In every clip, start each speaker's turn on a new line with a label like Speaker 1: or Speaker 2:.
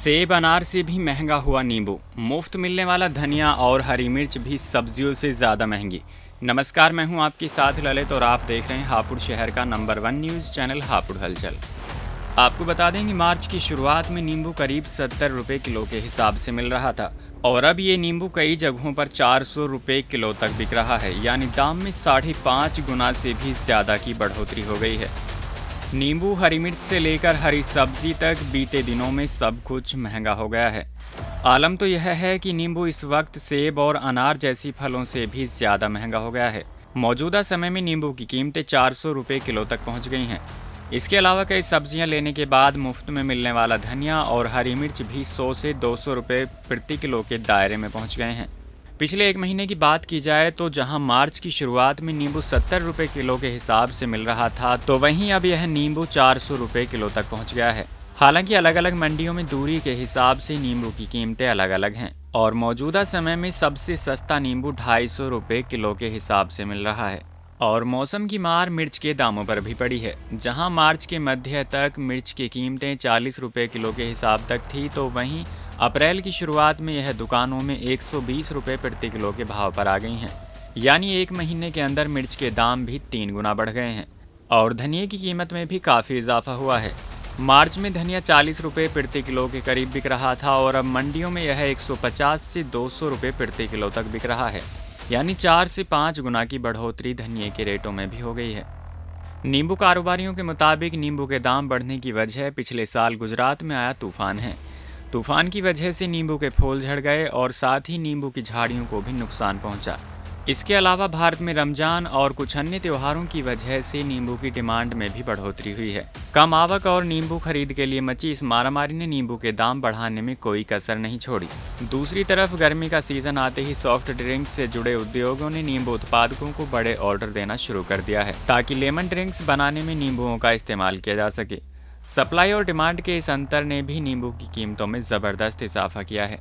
Speaker 1: सेब अनार से भी महंगा हुआ नींबू, मुफ्त मिलने वाला धनिया और हरी मिर्च भी सब्जियों से ज़्यादा महंगी। नमस्कार, मैं हूं आपके साथ ललित और आप देख रहे हैं हापुड़ शहर का नंबर 1 न्यूज़ चैनल हापुड़ हलचल। आपको बता दें कि मार्च की शुरुआत में नींबू करीब 70 रुपये किलो के हिसाब से मिल रहा था और अब ये नींबू कई जगहों पर 400 रुपये किलो तक बिक रहा है, यानी दाम में 5.5 गुना से भी ज़्यादा की बढ़ोतरी हो गई है। नींबू, हरी मिर्च से लेकर हरी सब्जी तक बीते दिनों में सब कुछ महंगा हो गया है। आलम तो यह है कि नींबू इस वक्त सेब और अनार जैसी फलों से भी ज़्यादा महंगा हो गया है। मौजूदा समय में नींबू की कीमतें 400 रुपये किलो तक पहुंच गई हैं। इसके अलावा कई सब्जियां लेने के बाद मुफ्त में मिलने वाला धनिया और हरी मिर्च भी 100 से 200 रुपये प्रति किलो के दायरे में पहुँच गए हैं। पिछले एक महीने की बात की जाए तो जहां मार्च की शुरुआत में नींबू 70 रुपये किलो के हिसाब से मिल रहा था, तो वहीं अब यह नींबू 400 रुपये किलो तक पहुंच गया है। हालांकि अलग अलग मंडियों में दूरी के हिसाब से नींबू की कीमतें अलग अलग हैं और मौजूदा समय में सबसे सस्ता नींबू 250 रुपये किलो के हिसाब से मिल रहा है। और मौसम की मार मिर्च के दामों पर भी पड़ी है। जहां मार्च के मध्य तक मिर्च की कीमतें 40 रुपये किलो के हिसाब तक थी, तो वहीं अप्रैल की शुरुआत में यह दुकानों में 120 रुपये प्रति किलो के भाव पर आ गई हैं। यानी एक महीने के अंदर मिर्च के दाम भी 3 गुना बढ़ गए हैं। और धनिया की कीमत में भी काफ़ी इजाफा हुआ है। मार्च में धनिया 40 रुपये प्रति किलो के करीब बिक रहा था और अब मंडियों में यह 150 से 200 रुपये प्रति किलो तक बिक रहा है। यानी 4 से 5 गुना की बढ़ोतरी धनिये के रेटों में भी हो गई है। नींबू कारोबारियों के मुताबिक नींबू के दाम बढ़ने की वजह पिछले साल गुजरात में आया तूफान है। तूफान की वजह से नींबू के फूल झड़ गए और साथ ही नींबू की झाड़ियों को भी नुकसान पहुंचा। इसके अलावा भारत में रमजान और कुछ अन्य त्योहारों की वजह से नींबू की डिमांड में भी बढ़ोतरी हुई है। कम आवक और नींबू खरीद के लिए मची इस मारामारी ने नींबू के दाम बढ़ाने में कोई कसर नहीं छोड़ी। दूसरी तरफ गर्मी का सीजन आते ही सॉफ्ट ड्रिंक से जुड़े उद्योगों ने नींबू उत्पादकों को बड़े ऑर्डर देना शुरू कर दिया है, ताकि लेमन ड्रिंक्स बनाने में नींबुओं का इस्तेमाल किया जा सके। सप्लाई और डिमांड के इस अंतर ने भी नींबू की कीमतों में ज़बरदस्त इजाफा किया है।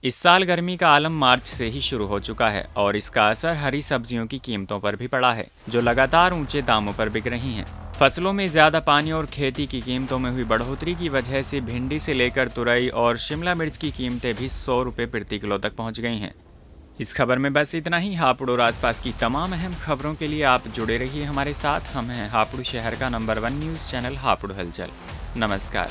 Speaker 1: इस साल गर्मी का आलम मार्च से ही शुरू हो चुका है और इसका असर हरी सब्जियों की कीमतों पर भी पड़ा है, जो लगातार ऊंचे दामों पर बिक रही हैं। फसलों में ज़्यादा पानी और खेती की कीमतों में हुई बढ़ोतरी की वजह से भिंडी से लेकर तुरई और शिमला मिर्च की कीमतें भी 100 रुपये प्रति किलो तक पहुँच गई हैं। इस खबर में बस इतना ही। हापुड़ और आसपास की तमाम अहम खबरों के लिए आप जुड़े रहिए हमारे साथ। हम हैं हापुड़ शहर का नंबर 1 न्यूज़ चैनल हापुड़ हलचल। नमस्कार।